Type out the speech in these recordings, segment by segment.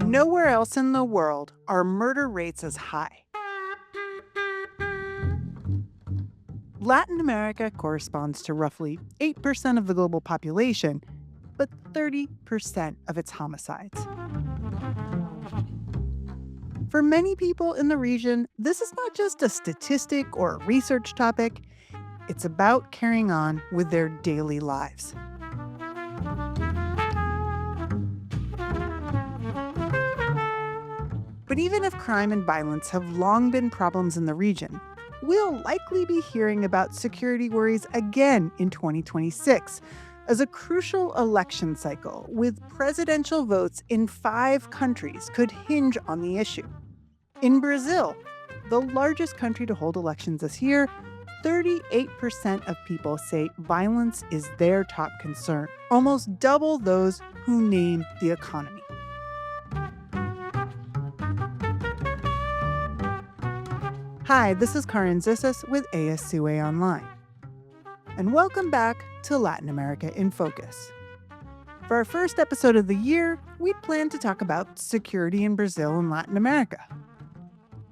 Nowhere else in the world are murder rates as high. Latin America corresponds to roughly 8% of the global population, but 30% of its homicides. For many people in the region, this is not just a statistic or a research topic. It's about carrying on with their daily lives. But even if crime and violence have long been problems in the region, we'll likely be hearing about security worries again in 2026 as a crucial election cycle with presidential votes in 5 countries could hinge on the issue. In Brazil, the largest country to hold elections this year, 38% of people say violence is their top concern, almost double those who name the economy. Hi, this is Karin Zissis with ASUA Online. And welcome back to Latin America in Focus. For our first episode of the year, we plan to talk about security in Brazil and Latin America.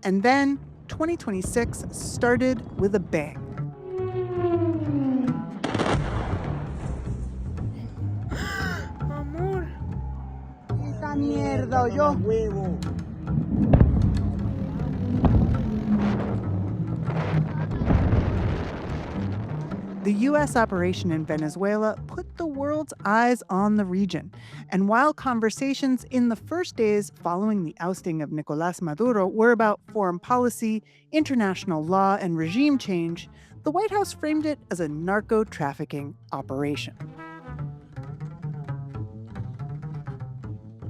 And then 2026 started with a bang. Amor. Esta mierda, yo huevo. The U.S. operation in Venezuela put the world's eyes on the region. And while conversations in the first days following the ousting of Nicolás Maduro were about foreign policy, international law, and regime change, the White House framed it as a narco-trafficking operation.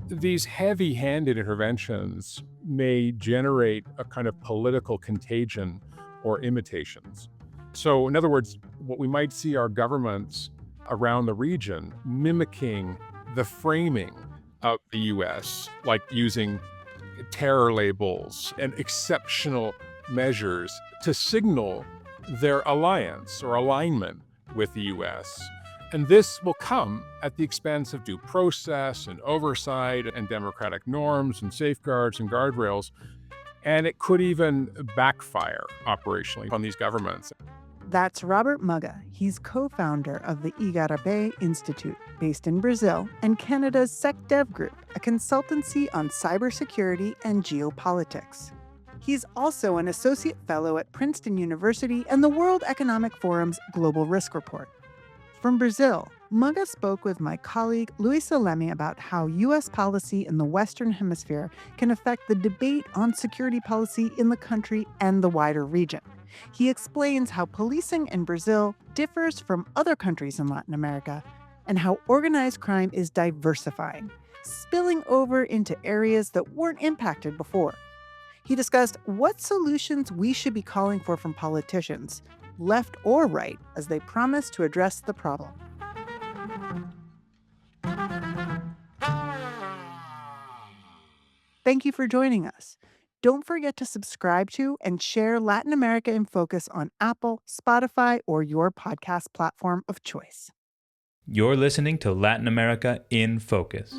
These heavy-handed interventions may generate a kind of political contagion or imitations. So, in other words, what we might see are governments around the region mimicking the framing of the U.S., like using terror labels and exceptional measures to signal their alliance or alignment with the U.S. And this will come at the expense of due process and oversight and democratic norms and safeguards and guardrails. And it could even backfire operationally on these governments. That's Robert Muggah. He's co-founder of the Igarapé Institute, based in Brazil, and Canada's SecDev Group, a consultancy on cybersecurity and geopolitics. He's also an associate fellow at Princeton University and the World Economic Forum's Global Risk Report. From Brazil, Muggah spoke with my colleague Luisa Leme about how U.S. policy in the Western Hemisphere can affect the debate on security policy in the country and the wider region. He explains how policing in Brazil differs from other countries in Latin America and how organized crime is diversifying, spilling over into areas that weren't impacted before. He discussed what solutions we should be calling for from politicians, left or right, as they promise to address the problem. Thank you for joining us. Don't forget to subscribe to and share Latin America in Focus on Apple, Spotify, or your podcast platform of choice. You're listening to Latin America in Focus.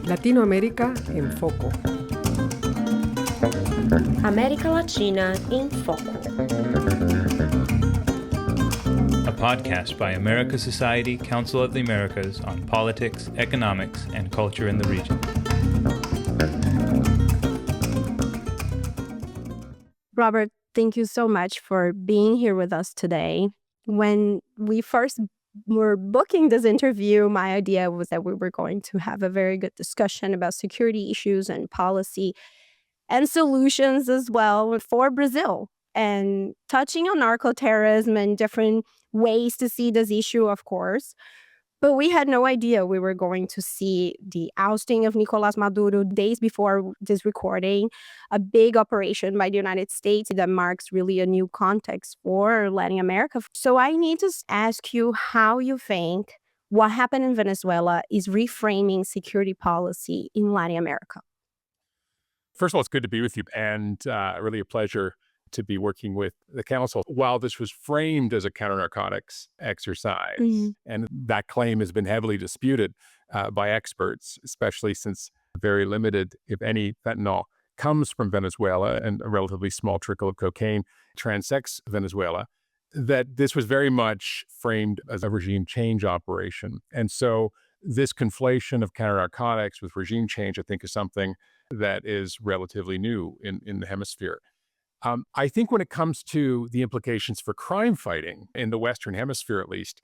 Latinoamérica en Foco. América Latina em Foco. A podcast by America Society, Council of the Americas on politics, economics, and culture in the region. Robert, thank you so much for being here with us today. When we first were booking this interview, my idea was that we were going to have a very good discussion about security issues and policy and solutions as well for Brazil, and touching on narcoterrorism and different ways to see this issue, of course. But we had no idea we were going to see the ousting of Nicolás Maduro days before this recording, a big operation by the United States that marks really a new context for Latin America. So I need to ask you how you think what happened in Venezuela is reframing security policy in Latin America. First of all, it's good to be with you, and really a pleasure to be working with the council. While this was framed as a counter-narcotics exercise, and that claim has been heavily disputed, by experts, especially since very limited, if any, fentanyl comes from Venezuela and a relatively small trickle of cocaine transects Venezuela, that this was very much framed as a regime change operation. And so this conflation of counter-narcotics with regime change, I think, is something that is relatively new in the hemisphere. I think when it comes to the implications for crime fighting in the Western Hemisphere, at least,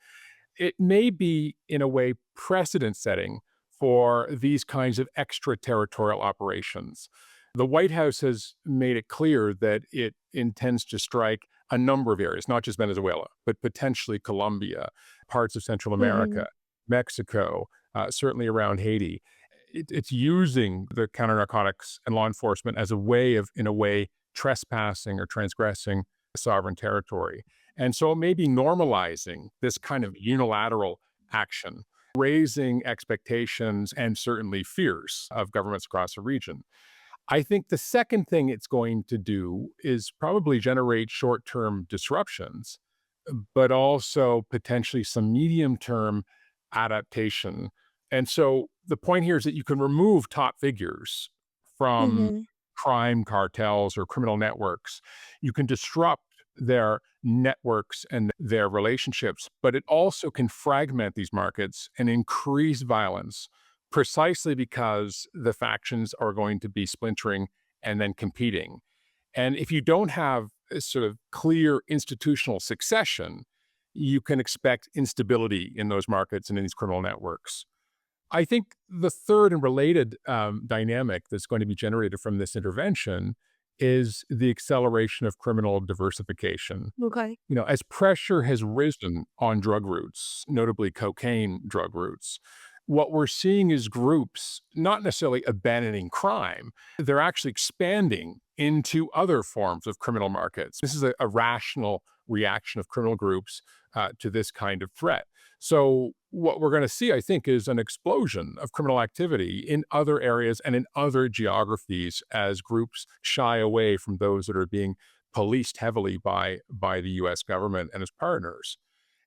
it may be, in a way, precedent setting for these kinds of extraterritorial operations. The White House has made it clear that it intends to strike a number of areas, not just Venezuela, but potentially Colombia, parts of Central Hmm. America, Mexico, certainly around Haiti. It's using the counter narcotics and law enforcement as a way of, in a way, trespassing or transgressing sovereign territory. And so it may be normalizing this kind of unilateral action, raising expectations and certainly fears of governments across the region. I think the second thing it's going to do is probably generate short term disruptions, but also potentially some medium term adaptation. And so the point here is that you can remove top figures from Hmm. crime cartels or criminal networks. You can disrupt their networks and their relationships, but it also can fragment these markets and increase violence precisely because the factions are going to be splintering and then competing. And if you don't have a sort of clear institutional succession, you can expect instability in those markets and in these criminal networks. I think the third and related dynamic that's going to be generated from this intervention is the acceleration of criminal diversification. Okay. As pressure has risen on drug routes, notably cocaine drug routes, what we're seeing is groups not necessarily abandoning crime, they're actually expanding into other forms of criminal markets. This is a rational reaction of criminal groups to this kind of threat. So, what we're going to see, I think, is an explosion of criminal activity in other areas and in other geographies as groups shy away from those that are being policed heavily by the US government and its partners.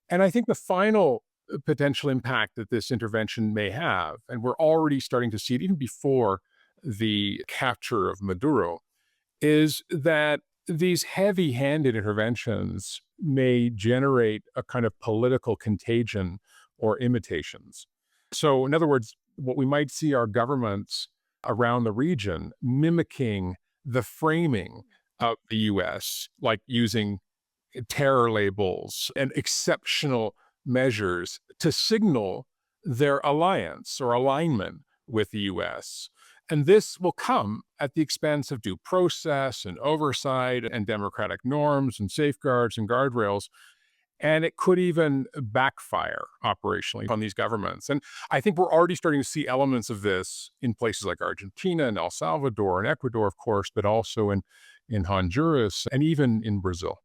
And I think the final potential impact that this intervention may have, and we're already starting to see it even before the capture of Maduro, is that these heavy handed interventions may generate a kind of political contagion or imitations. So, in other words, what we might see are governments around the region mimicking the framing of the US, like using terror labels and exceptional measures to signal their alliance or alignment with the US. And this will come at the expense of due process and oversight and democratic norms and safeguards and guardrails. And it could even backfire operationally on these governments. And I think we're already starting to see elements of this in places like Argentina and El Salvador and Ecuador, of course, but also in Honduras and even in Brazil.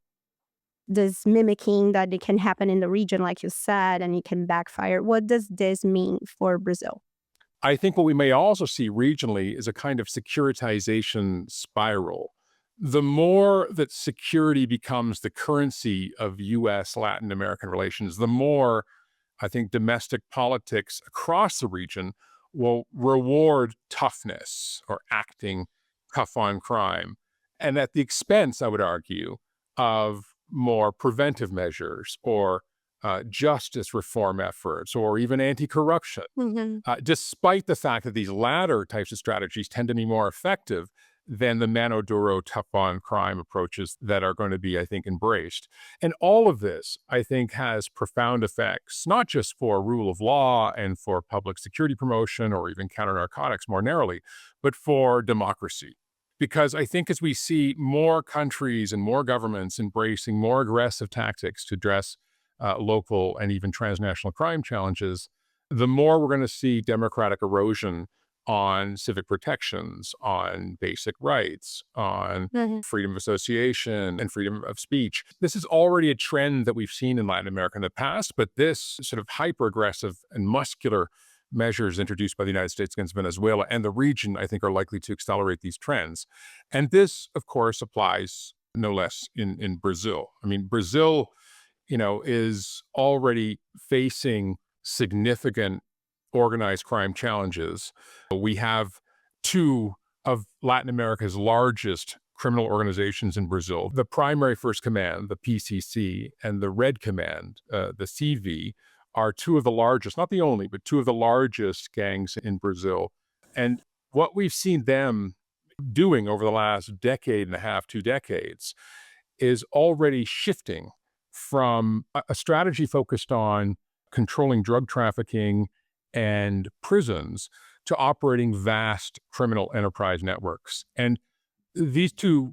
This mimicking that it can happen in the region, like you said, and it can backfire. What does this mean for Brazil? I think what we may also see regionally is a kind of securitization spiral. The more that security becomes the currency of US Latin American relations, the more I think domestic politics across the region will reward toughness or acting tough on crime. And at the expense, I would argue, of more preventive measures or justice reform efforts or even anti corruption, Hmm. despite the fact that these latter types of strategies tend to be more effective than the mano duro, tough on crime approaches that are going to be, I think, embraced. And all of this, I think, has profound effects, not just for rule of law and for public security promotion or even counter narcotics more narrowly, but for democracy. Because I think as we see more countries and more governments embracing more aggressive tactics to address local and even transnational crime challenges, the more we're going to see democratic erosion on civic protections, on basic rights, on Hmm. freedom of association and freedom of speech. This is already a trend that we've seen in Latin America in the past, but this sort of hyper aggressive and muscular measures introduced by the United States against Venezuela and the region, I think, are likely to accelerate these trends. And this, of course, applies no less in Brazil. I mean, Brazil, is already facing significant organized crime challenges. We have two of Latin America's largest criminal organizations in Brazil. The Primary First Command, the PCC, and the Red Command, the CV, are two of the largest, not the only, but two of the largest gangs in Brazil. And what we've seen them doing over the last decade and a half, 2 decades, is already shifting from a strategy focused on controlling drug trafficking and prisons to operating vast criminal enterprise networks. And these two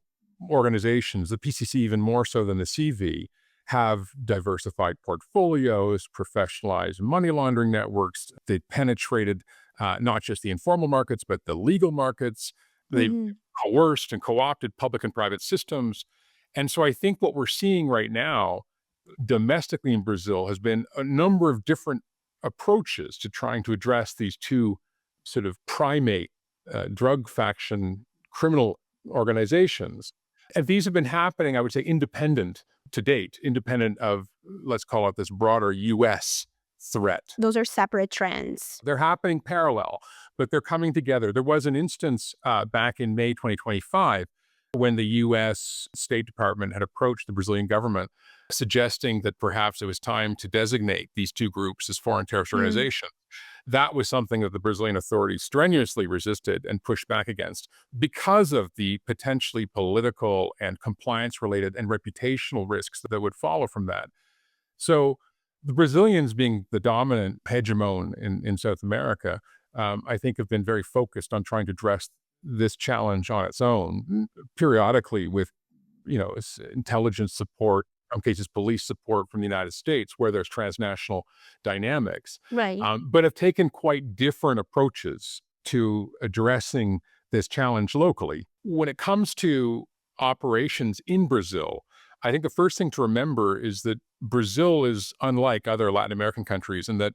organizations, the PCC even more so than the CV, have diversified portfolios, professionalized money laundering networks. They've penetrated not just the informal markets, but the legal markets. They've coerced and co-opted public and private systems. And so I think what we're seeing right now domestically in Brazil has been a number of different approaches to trying to address these two sort of primate drug faction criminal organizations. And these have been happening, I would say, independent to date, independent of, let's call it, this broader US threat. Those are separate trends. They're happening parallel, but they're coming together. There was an instance back in May 2025 when the US State Department had approached the Brazilian government suggesting that perhaps it was time to designate these two groups as foreign terrorist organizations. That was something that the Brazilian authorities strenuously resisted and pushed back against because of the potentially political and compliance-related and reputational risks that would follow from that. So the Brazilians, being the dominant hegemon in South America, I think have been very focused on trying to address this challenge on its own, periodically with, intelligence support, in some cases police support from the United States, where there's transnational dynamics, Right. but have taken quite different approaches to addressing this challenge locally. When it comes to operations in Brazil, I think the first thing to remember is that Brazil is unlike other Latin American countries in that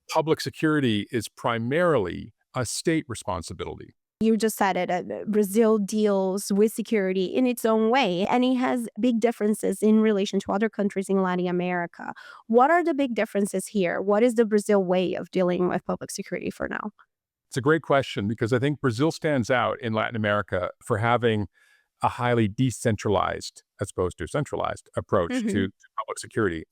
public security is primarily a state responsibility. You just said it. Brazil deals with security in its own way, and it has big differences in relation to other countries in Latin America. What are the big differences here? What is the Brazil way of dealing with public security for now? It's a great question because I think Brazil stands out in Latin America for having a highly decentralized, as opposed to centralized, approach to public security.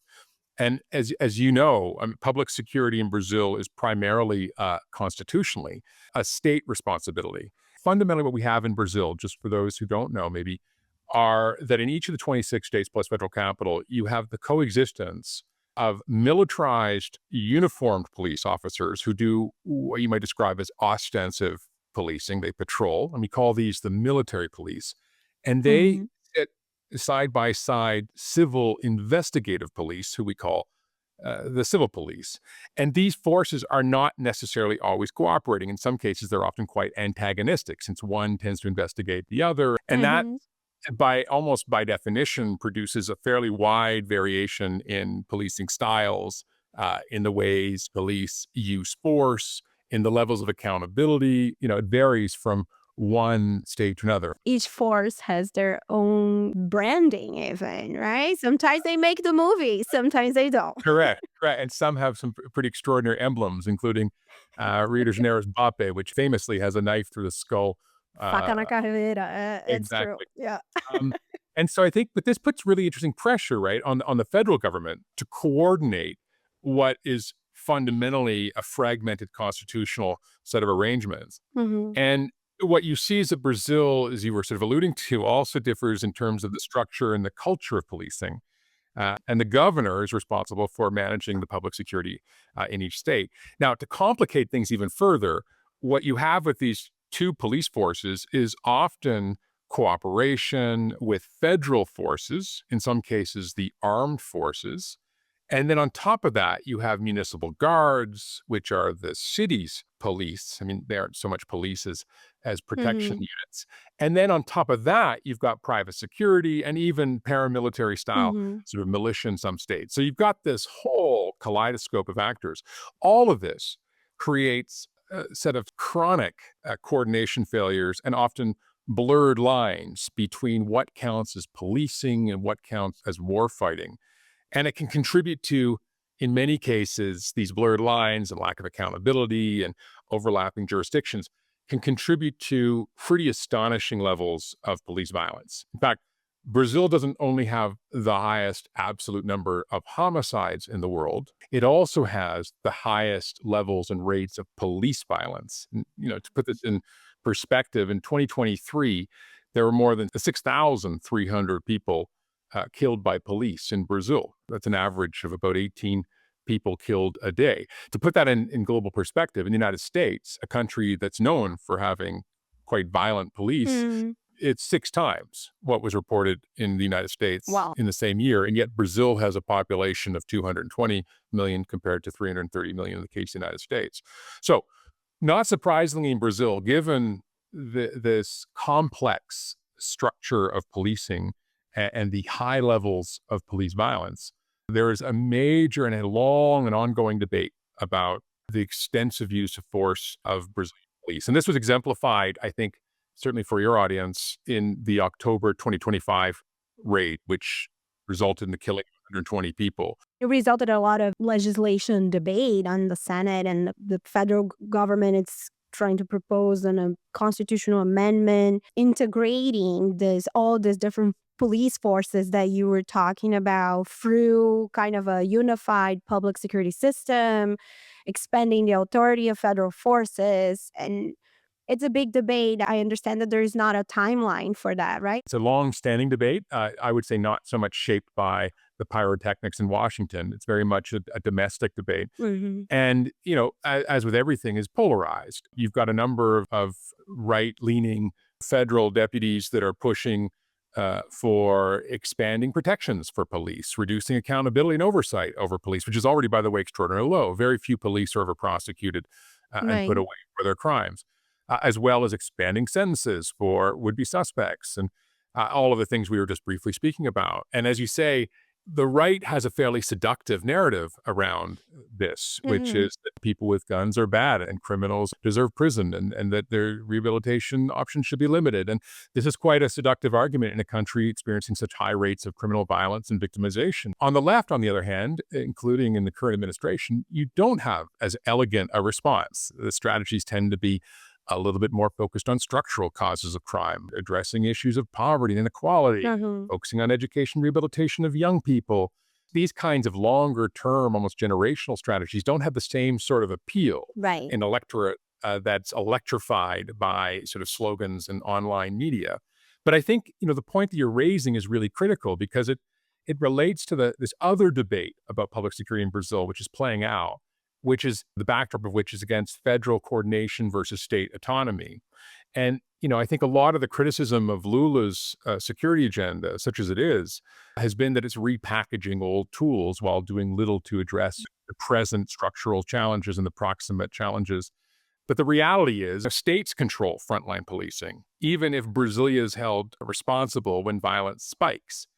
And as you know, public security in Brazil is primarily constitutionally a state responsibility. Fundamentally, what we have in Brazil, just for those who don't know maybe, are that in each of the 26 states plus federal capital, you have the coexistence of militarized, uniformed police officers who do what you might describe as ostensive policing. They patrol, and we call these the military police. And they sit side by side civil investigative police, who we call the civil police. And these forces are not necessarily always cooperating. In some cases, they're often quite antagonistic, since one tends to investigate the other. And that, by definition, produces a fairly wide variation in policing styles, in the ways police use force, in the levels of accountability. It varies from one state to another. Each force has their own branding even, right? Sometimes they make the movie, sometimes they don't. Correct. And some have some pretty extraordinary emblems, including Rio de Janeiro's BAPE, which famously has a knife through the skull. Faca na carreira. It's true. Exactly. Yeah. And so I think, but this puts really interesting pressure, right, on the federal government to coordinate what is fundamentally a fragmented constitutional set of arrangements. And what you see is that Brazil, as you were sort of alluding to, also differs in terms of the structure and the culture of policing. And the governor is responsible for managing the public security in each state. Now, to complicate things even further, what you have with these two police forces is often cooperation with federal forces, in some cases the armed forces. And then on top of that, you have municipal guards, which are the city's police. I mean, they aren't so much police as protection units. And then on top of that, you've got private security and even paramilitary style sort of militia in some states. So you've got this whole kaleidoscope of actors. All of this creates a set of chronic coordination failures and often blurred lines between what counts as policing and what counts as war fighting. And it can contribute to in many cases, these blurred lines and lack of accountability and overlapping jurisdictions can contribute to pretty astonishing levels of police violence. In fact, Brazil doesn't only have the highest absolute number of homicides in the world, it also has the highest levels and rates of police violence. To put this in perspective, in 2023, there were more than 6,300 people killed by police in Brazil. That's an average of about 18 people killed a day. To put that in global perspective, in the United States, a country that's known for having quite violent police, it's 6 times what was reported in the United States Wow. in the same year. And yet Brazil has a population of 220 million compared to 330 million in the case of the United States. So not surprisingly in Brazil, given this complex structure of policing and the high levels of police violence, there is a major and a long and ongoing debate about the extensive use of force of Brazilian police. And this was exemplified, I think, certainly for your audience, in the October 2025 raid, which resulted in the killing of 120 people. It resulted in a lot of legislation debate on the Senate, and the federal government is trying to propose a constitutional amendment integrating all these different police forces that you were talking about through kind of a unified public security system, expanding the authority of federal forces. And it's a big debate. I understand that there is not a timeline for that, right? It's a long-standing debate. I would say not so much shaped by the pyrotechnics in Washington. It's very much a domestic debate. And, as with everything, is polarized. You've got a number of right-leaning federal deputies that are pushing for expanding protections for police, reducing accountability and oversight over police, which is already, by the way, extraordinarily low. Very few police are ever prosecuted and put away for their crimes, as well as expanding sentences for would-be suspects and all of the things we were just briefly speaking about. And as you say, the right has a fairly seductive narrative around this, which is that people with guns are bad and criminals deserve prison and that their rehabilitation options should be limited. And this is quite a seductive argument in a country experiencing such high rates of criminal violence and victimization. On the left, on the other hand, including in the current administration, you don't have as elegant a response. The strategies tend to be a little bit more focused on structural causes of crime, addressing issues of poverty and inequality, focusing on education, rehabilitation of young people. These kinds of longer term, almost generational strategies don't have the same sort of appeal in an electorate that's electrified by sort of slogans and online media. But I think, the point that you're raising is really critical because it relates to this other debate about public security in Brazil, which is playing out, which is the backdrop of which is against federal coordination versus state autonomy. And, I think a lot of the criticism of Lula's security agenda, such as it is, has been that it's repackaging old tools while doing little to address the present structural challenges and the proximate challenges. But the reality is, states control frontline policing, even if Brasilia is held responsible when violence spikes.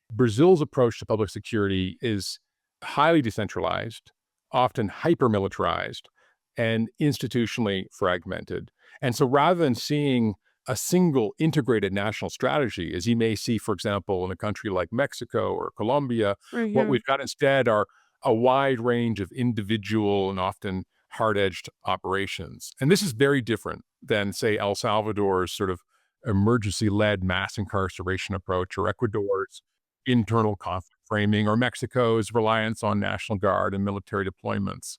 Brazil's approach to public security is highly decentralized, often hyper-militarized, and institutionally fragmented. And so rather than seeing a single integrated national strategy, as you may see, for example, in a country like Mexico or Colombia, what we've got instead are a wide range of individual and often hard-edged operations. And this is very different than, say, El Salvador's sort of emergency-led mass incarceration approach, or Ecuador's internal conflict framing, or Mexico's reliance on National Guard and military deployments.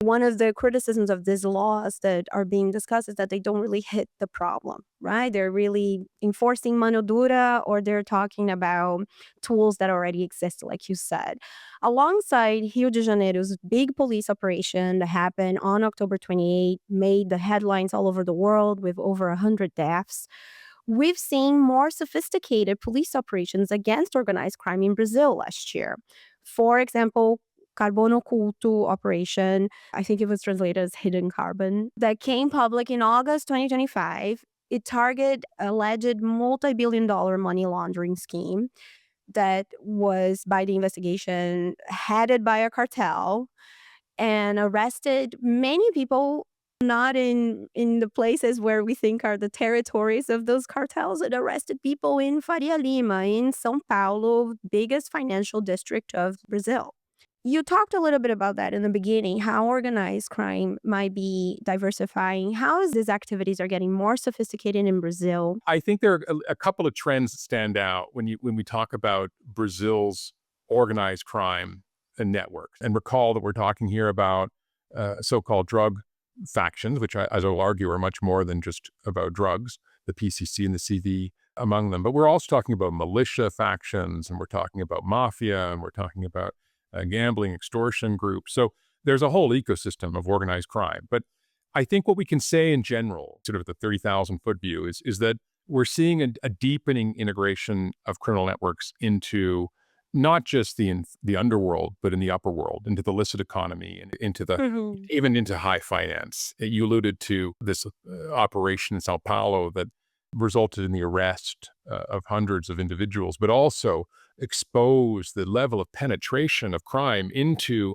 One of the criticisms of these laws that are being discussed is that they don't really hit the problem, right? They're really enforcing mano dura, or they're talking about tools that already exist, like you said. Alongside Rio de Janeiro's big police operation that happened on October 28, made the headlines all over the world with over 100 deaths, we've seen more sophisticated police operations against organized crime in Brazil last year. For example, Carbono Oculto operation, I think it was translated as hidden carbon, that came public in August 2025. It targeted alleged multi-billion-dollar money laundering scheme that was, by the investigation, headed by a cartel and arrested many people not in the places where we think are the territories of those cartels. It arrested people in Faria Lima, in São Paulo, biggest financial district of Brazil. You talked a little bit about that in the beginning, how organized crime might be diversifying. How is these activities are getting more sophisticated in Brazil? I think there are a couple of trends that stand out when we talk about Brazil's organized crime and networks. And recall that we're talking here about so-called drug factions, which, as I'll argue, are much more than just about drugs, the PCC and the CV among them. But we're also talking about militia factions, and we're talking about mafia, and we're talking about gambling, extortion groups. So there's a whole ecosystem of organized crime. But I think what we can say in general, sort of the 30,000-foot view, is that we're seeing a deepening integration of criminal networks into not just the underworld, but in the upper world, into the illicit economy, and even into high finance. You alluded to this operation in Sao Paulo that resulted in the arrest of hundreds of individuals, but also exposed the level of penetration of crime into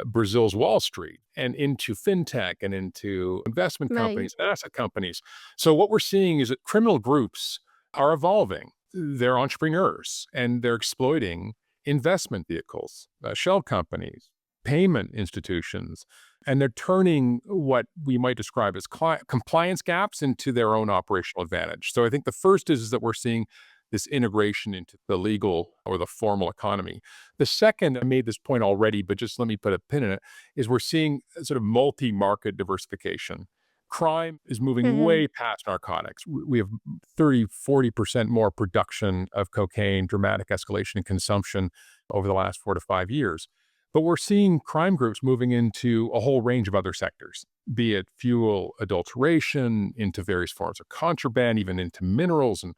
Brazil's Wall Street and into fintech and into investment companies and asset companies. So what we're seeing is that criminal groups are evolving. They're entrepreneurs, and they're exploiting investment vehicles, shell companies, payment institutions, and they're turning what we might describe as compliance gaps into their own operational advantage. So I think the first is that we're seeing this integration into the legal or the formal economy. The second, I made this point already, but just let me put a pin in it, is we're seeing sort of multi-market diversification. Crime is moving way past narcotics. We have 30, 40% more production of cocaine, dramatic escalation in consumption over the last 4 to 5 years. But we're seeing crime groups moving into a whole range of other sectors, be it fuel adulteration, into various forms of contraband, even into minerals. And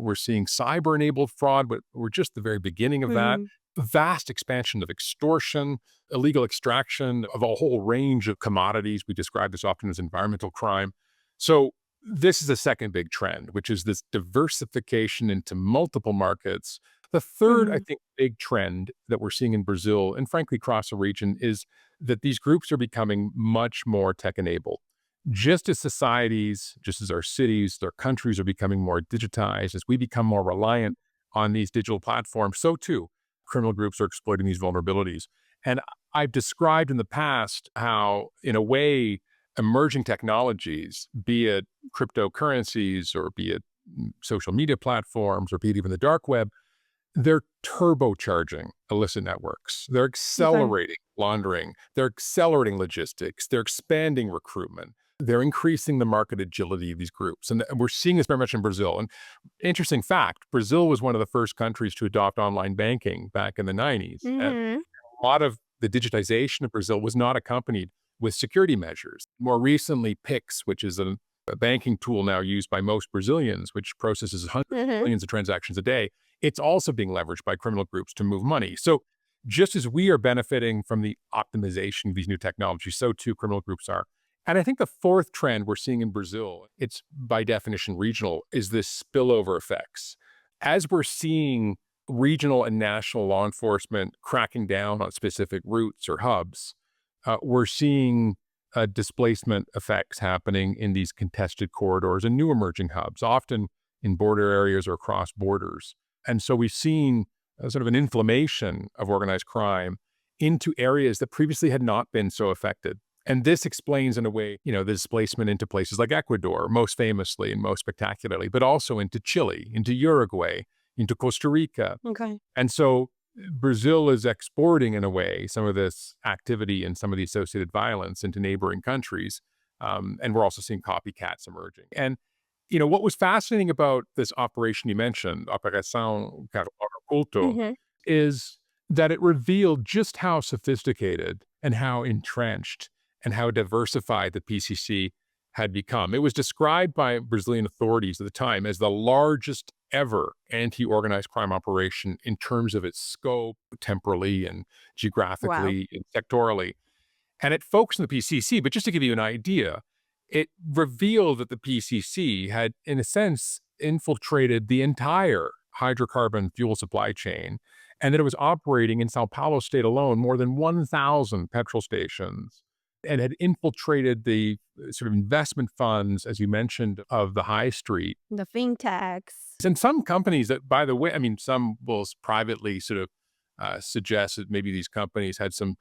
we're seeing cyber-enabled fraud, but we're just the very beginning of that. Vast expansion of extortion, illegal extraction of a whole range of commodities. We describe this often as environmental crime. So this is the second big trend, which is this diversification into multiple markets. The third, I think, big trend that we're seeing in Brazil, and frankly across the region, is that these groups are becoming much more tech-enabled. Just as societies, just as our cities, their countries are becoming more digitized, as we become more reliant on these digital platforms, so too criminal groups are exploiting these vulnerabilities. And I've described in the past how, in a way, emerging technologies, be it cryptocurrencies or be it social media platforms or be it even the dark web, they're turbocharging illicit networks. They're accelerating laundering. They're accelerating logistics. They're expanding recruitment. They're increasing the market agility of these groups. And we're seeing this very much in Brazil. And interesting fact, Brazil was one of the first countries to adopt online banking back in the 90s. And a lot of the digitization of Brazil was not accompanied with security measures. More recently, Pix, which is a banking tool now used by most Brazilians, which processes hundreds of millions of transactions a day, it's also being leveraged by criminal groups to move money. So just as we are benefiting from the optimization of these new technologies, so too criminal groups are. And I think the fourth trend we're seeing in Brazil, it's by definition regional, is this spillover effects. As we're seeing regional and national law enforcement cracking down on specific routes or hubs, we're seeing displacement effects happening in these contested corridors and new emerging hubs, often in border areas or across borders. And so we've seen sort of an inflammation of organized crime into areas that previously had not been so affected. And this explains, in a way, the displacement into places like Ecuador, most famously and most spectacularly, but also into Chile, into Uruguay, into Costa Rica. And so Brazil is exporting, in a way, some of this activity and some of the associated violence into neighboring countries. And we're also seeing copycats emerging. And, what was fascinating about this operation you mentioned, Operação Oculto, is that it revealed just how sophisticated and how entrenched and how diversified the PCC had become. It was described by Brazilian authorities at the time as the largest ever anti-organized crime operation in terms of its scope, temporally and geographically and sectorally. And it focused on the PCC, but just to give you an idea, it revealed that the PCC had, in a sense, infiltrated the entire hydrocarbon fuel supply chain, and that it was operating in Sao Paulo state alone more than 1,000 petrol stations, and had infiltrated the sort of investment funds, as you mentioned, of the high street. The fintechs. And some companies that, by the way, some will privately sort of suggests that maybe these companies had some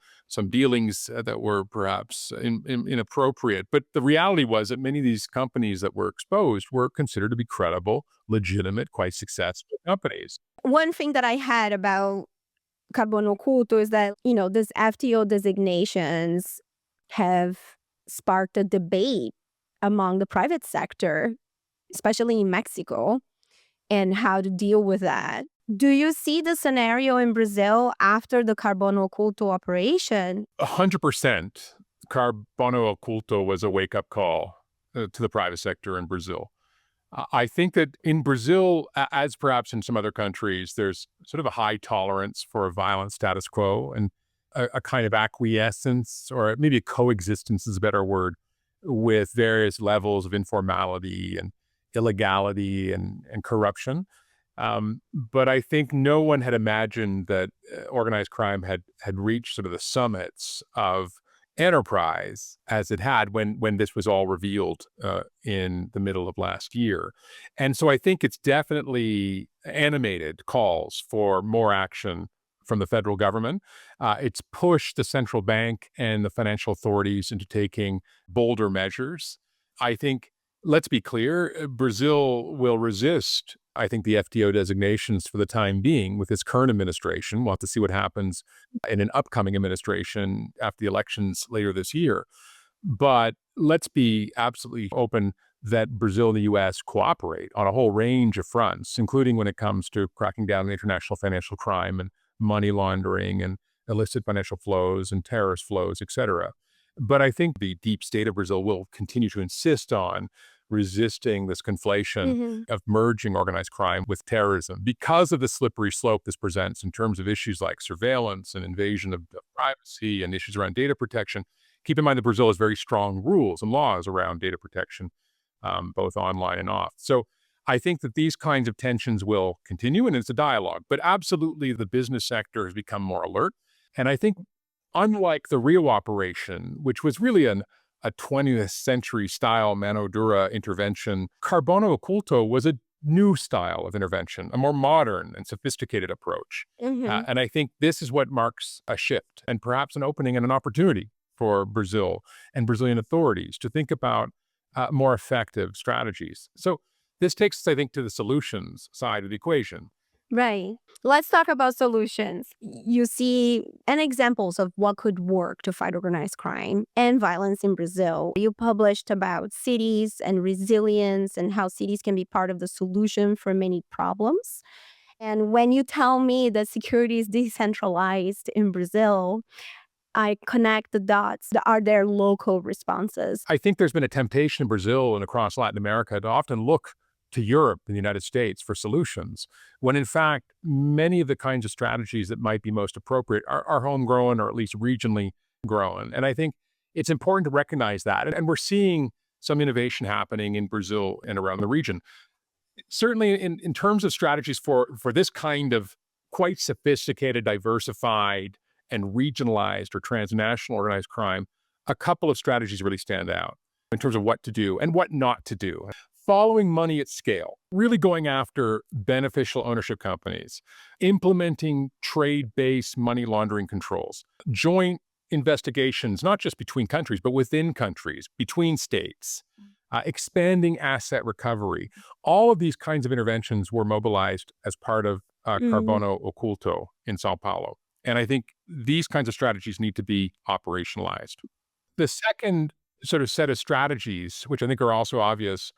dealings that were perhaps inappropriate. But the reality was that many of these companies that were exposed were considered to be credible, legitimate, quite successful companies. One thing that I had about carbono oculto is that, these FTO designations have sparked a debate among the private sector, especially in Mexico, and how to deal with that. Do you see the scenario in Brazil after the carbono oculto operation? 100% carbono oculto was a wake-up call to the private sector in Brazil. I think that in Brazil, as perhaps in some other countries, there's sort of a high tolerance for a violent status quo and a kind of acquiescence, or maybe a coexistence is a better word, with various levels of informality and illegality and corruption. But I think no one had imagined that organized crime had reached sort of the summits of enterprise as it had when this was all revealed in the middle of last year. And so I think it's definitely animated calls for more action from the federal government. It's pushed the central bank and the financial authorities into taking bolder measures. I think, let's be clear, Brazil will resist, I think, the FTO designations for the time being with its current administration. We'll have to see what happens in an upcoming administration after the elections later this year. But let's be absolutely open that Brazil and the U.S. cooperate on a whole range of fronts, including when it comes to cracking down on international financial crime and money laundering and illicit financial flows and terrorist flows, et cetera. But I think the deep state of Brazil will continue to insist on resisting this conflation of merging organized crime with terrorism because of the slippery slope this presents in terms of issues like surveillance and invasion of privacy and issues around data protection. Keep in mind that Brazil has very strong rules and laws around data protection, both online and off. So I think that these kinds of tensions will continue, and it's a dialogue. But absolutely, the business sector has become more alert. And I think, unlike the Rio operation, which was really a 20th century style mano dura intervention, carbono oculto was a new style of intervention, a more modern and sophisticated approach. And I think this is what marks a shift and perhaps an opening and an opportunity for Brazil and Brazilian authorities to think about more effective strategies. So this takes us, I think, to the solutions side of the equation. Right. Let's talk about solutions. You see and examples of what could work to fight organized crime and violence in Brazil. You published about cities and resilience and how cities can be part of the solution for many problems. And when you tell me that security is decentralized in Brazil, I connect the dots. Are there local responses? I think there's been a temptation in Brazil and across Latin America to often look to Europe and the United States for solutions, when in fact, many of the kinds of strategies that might be most appropriate are homegrown or at least regionally grown. And I think it's important to recognize that. And we're seeing some innovation happening in Brazil and around the region. Certainly in terms of strategies for this kind of quite sophisticated, diversified, and regionalized or transnational organized crime, a couple of strategies really stand out in terms of what to do and what not to do. Following money at scale, really going after beneficial ownership companies, implementing trade-based money laundering controls, joint investigations, not just between countries, but within countries, between states, expanding asset recovery. All of these kinds of interventions were mobilized as part of Carbono Oculto in Sao Paulo. And I think these kinds of strategies need to be operationalized. The second sort of set of strategies, which I think are also obvious,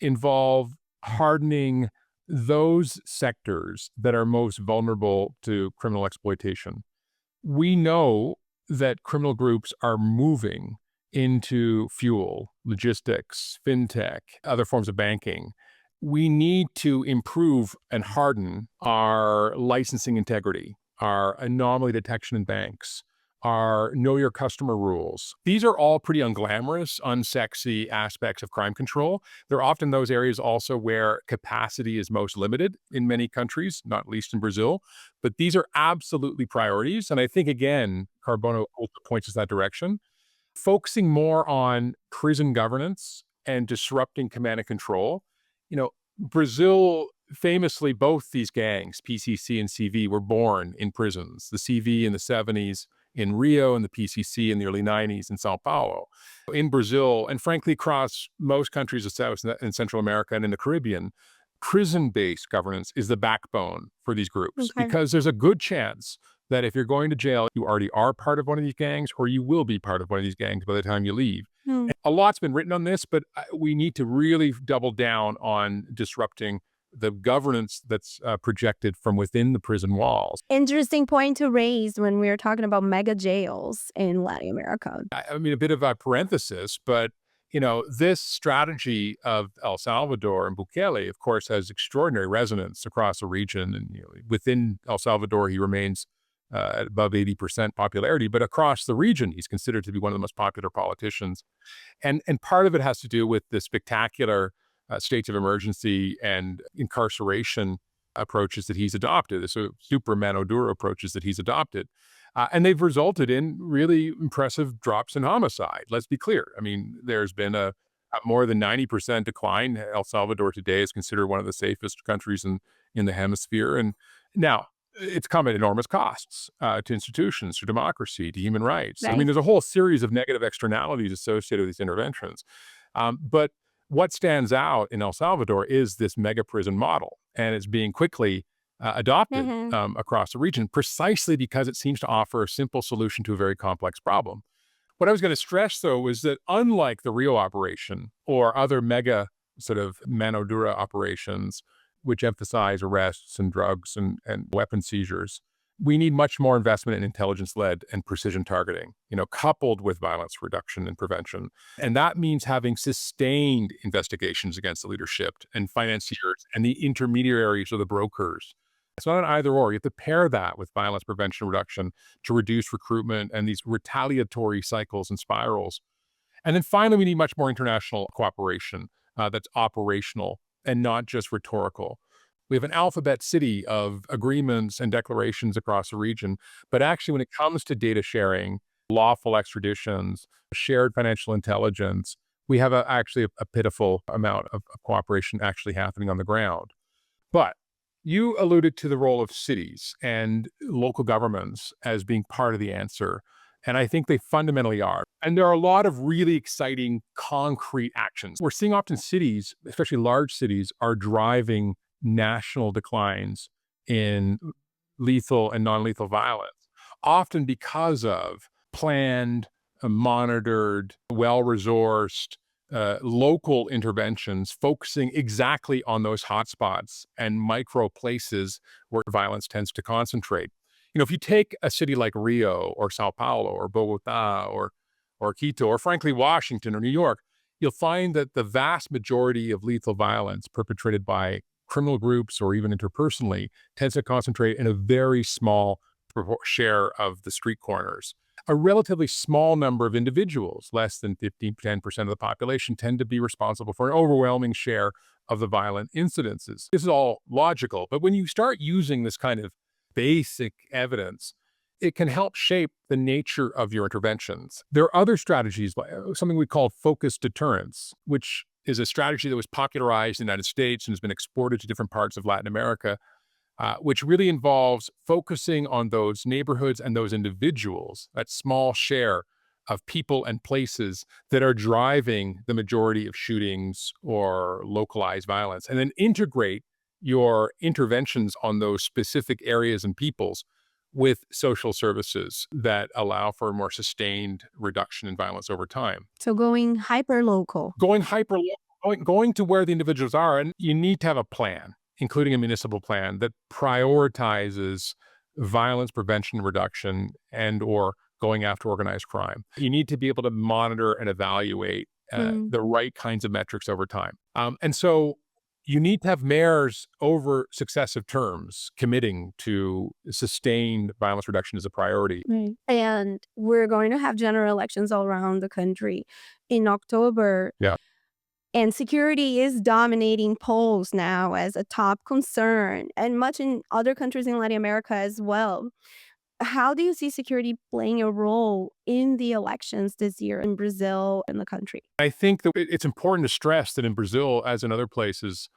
involve hardening those sectors that are most vulnerable to criminal exploitation. We know that criminal groups are moving into fuel, logistics, fintech, other forms of banking. We need to improve and harden our licensing integrity, our anomaly detection in banks, our know your customer rules. These are all pretty unglamorous, unsexy aspects of crime control. They're often those areas also where capacity is most limited in many countries, not least in Brazil. But these are absolutely priorities. And I think, again, Carbono points us that direction. Focusing more on prison governance and disrupting command and control. Brazil famously, both these gangs, PCC and CV, were born in prisons. The CV in the 70s in Rio and the PCC in the early 90s in Sao Paulo. In Brazil, and frankly across most countries of South and Central America and in the Caribbean, prison-based governance is the backbone for these groups Okay. because there's a good chance that if you're going to jail, you already are part of one of these gangs or you will be part of one of these gangs by the time you leave. Hmm. A lot's been written on this, but we need to really double down on disrupting the governance that's projected from within the prison walls. Interesting point to raise when we're talking about mega jails in Latin America. I mean, a bit of a parenthesis, but this strategy of El Salvador and Bukele, of course, has extraordinary resonance across the region. And within El Salvador, he remains at above 80% popularity, but across the region, he's considered to be one of the most popular politicians. And part of it has to do with the spectacular states of emergency and incarceration approaches that he's adopted, the super mano duro approaches that he's adopted. And they've resulted in really impressive drops in homicide. Let's be clear. I mean, there's been a more than 90% decline. El Salvador today is considered one of the safest countries in the hemisphere. And now it's come at enormous costs to institutions, to democracy, to human rights. Right. I mean, there's a whole series of negative externalities associated with these interventions. But what stands out in El Salvador is this mega prison model, and it's being quickly adopted across the region precisely because it seems to offer a simple solution to a very complex problem. What I was going to stress, though, was that unlike the Rio operation or other mega sort of mano dura operations, which emphasize arrests and drugs and weapon seizures, we need much more investment in intelligence-led and precision targeting, coupled with violence reduction and prevention. And that means having sustained investigations against the leadership and financiers and the intermediaries or the brokers. It's not an either or. You have to pair that with violence prevention reduction to reduce recruitment and these retaliatory cycles and spirals. And then finally, we need much more international cooperation that's operational and not just rhetorical. We have an alphabet city of agreements and declarations across the region, but actually when it comes to data sharing, lawful extraditions, shared financial intelligence, we have actually a pitiful amount of cooperation actually happening on the ground. But you alluded to the role of cities and local governments as being part of the answer, and I think they fundamentally are. And there are a lot of really exciting concrete actions. We're seeing often cities, especially large cities, are driving national declines in lethal and non-lethal violence, often because of planned, monitored, well-resourced local interventions focusing exactly on those hotspots and micro places where violence tends to concentrate. If you take a city like Rio or Sao Paulo or Bogota or Quito or frankly Washington or New York, you'll find that the vast majority of lethal violence perpetrated by criminal groups or even interpersonally tends to concentrate in a very small share of the street corners. A relatively small number of individuals, less than 10% of the population, tend to be responsible for an overwhelming share of the violent incidences. This is all logical, but when you start using this kind of basic evidence, it can help shape the nature of your interventions. There are other strategies, like something we call focused deterrence, which is a strategy that was popularized in the United States and has been exported to different parts of Latin America, which really involves focusing on those neighborhoods and those individuals, that small share of people and places that are driving the majority of shootings or localized violence, and then integrate your interventions on those specific areas and peoples with social services that allow for a more sustained reduction in violence over time. So going hyper-local. Going to where the individuals are, and you need to have a plan, including a municipal plan that prioritizes violence prevention reduction and or going after organized crime. You need to be able to monitor and evaluate the right kinds of metrics over time. And so you need to have mayors over successive terms committing to sustained violence reduction as a priority. Right. And we're going to have general elections all around the country in October. Yeah. And security is dominating polls now as a top concern, and much in other countries in Latin America as well. How do you see security playing a role in the elections this year in Brazil and the country? I think that it's important to stress that in Brazil, as in other places,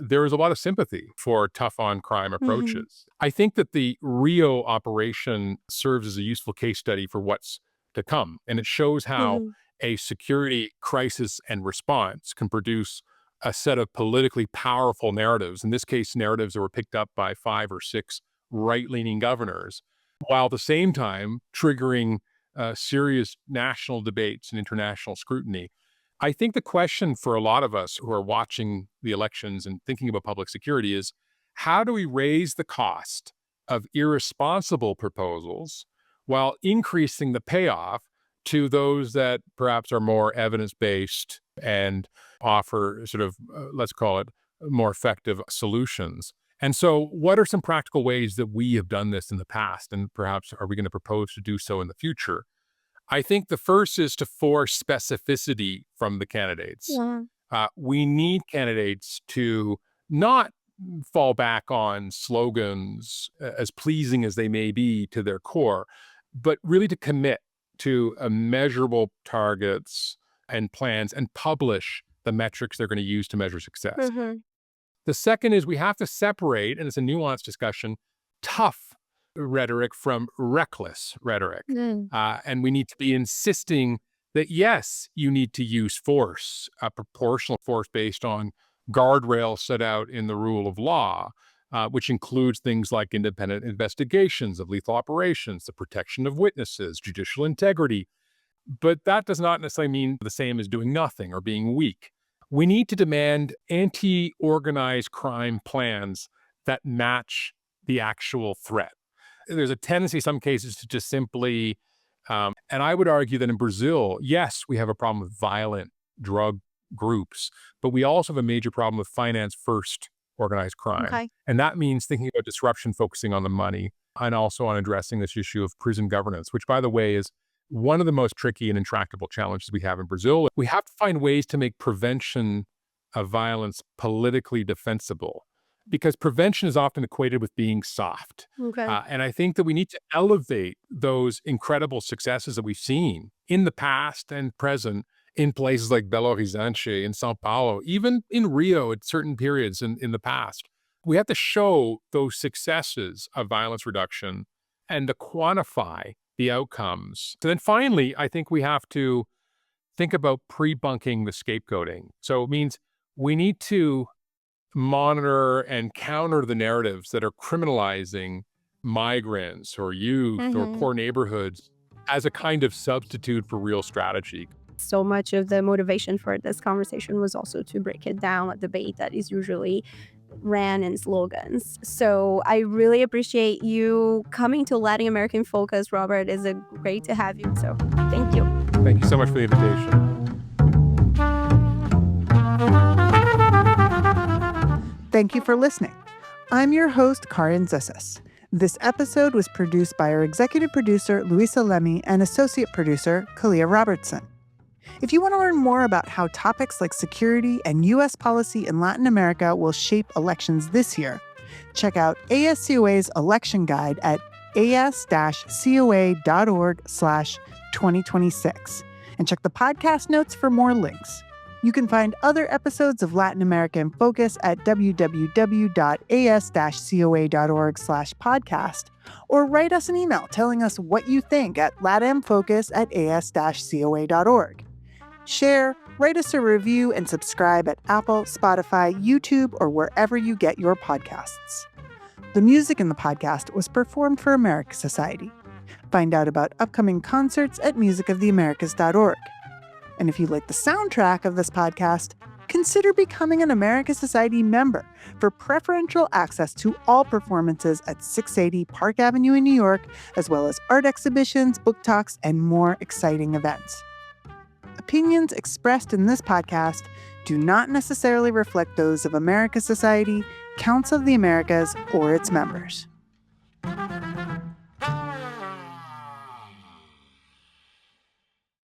there is a lot of sympathy for tough on crime approaches. I think that the Rio operation serves as a useful case study for what's to come. And it shows how a security crisis and response can produce a set of politically powerful narratives, in this case, narratives that were picked up by 5 or 6 right-leaning governors, while at the same time triggering serious national debates and international scrutiny. I think the question for a lot of us who are watching the elections and thinking about public security is, how do we raise the cost of irresponsible proposals while increasing the payoff to those that perhaps are more evidence-based and offer sort of, let's call it, more effective solutions? And so what are some practical ways that we have done this in the past, and perhaps are we going to propose to do so in the future? I think the first is to force specificity from the candidates. We need candidates to not fall back on slogans, as pleasing as they may be to their core, but really to commit to measurable targets and plans and publish the metrics they're going to use to measure success. The second is we have to separate, and it's a nuanced discussion, tough rhetoric from reckless rhetoric. And we need to be insisting that, yes, you need to use force, a proportional force based on guardrails set out in the rule of law, which includes things like independent investigations of lethal operations, the protection of witnesses, judicial integrity. But that does not necessarily mean the same as doing nothing or being weak. We need to demand anti-organized crime plans that match the actual threat. There's a tendency in some cases to just simply, and I would argue that in Brazil, yes, we have a problem with violent drug groups, but we also have a major problem with finance-first organized crime. And that means thinking about disruption, focusing on the money, and also on addressing this issue of prison governance, which, by the way, is one of the most tricky and intractable challenges we have in Brazil. We have to find ways to make prevention of violence politically defensible, because prevention is often equated with being soft. And I think that we need to elevate those incredible successes that we've seen in the past and present in places like Belo Horizonte, in Sao Paulo, even in Rio at certain periods in the past. We have to show those successes of violence reduction and to quantify the outcomes. And then finally, I think we have to think about pre-bunking the scapegoating. So it means we need to monitor and counter the narratives that are criminalizing migrants or youth or poor neighborhoods as a kind of substitute for real strategy. So much of the motivation for this conversation was also to break it down, a debate that is usually ran in slogans. So I really appreciate you coming to Latin American Focus, Robert. It's great to have you. So thank you. Thank you so much for the invitation. Thank you for listening. I'm your host, Karin Zessis. This episode was produced by our executive producer, Luisa Leme, and associate producer, Kalia Robertson. If you want to learn more about how topics like security and U.S. policy in Latin America will shape elections this year, check out ASCOA's election guide at as-coa.org/2026 and check the podcast notes for more links. You can find other episodes of Latin America in Focus at www.as-coa.org/podcast or write us an email telling us what you think at latamfocus@as-coa.org. Share, write us a review, and subscribe at Apple, Spotify, YouTube, or wherever you get your podcasts. The music in the podcast was performed for America Society. Find out about upcoming concerts at musicoftheamericas.org. And if you like the soundtrack of this podcast, consider becoming an America Society member for preferential access to all performances at 680 Park Avenue in New York, as well as art exhibitions, book talks, and more exciting events. Opinions expressed in this podcast do not necessarily reflect those of America Society, Council of the Americas, or its members.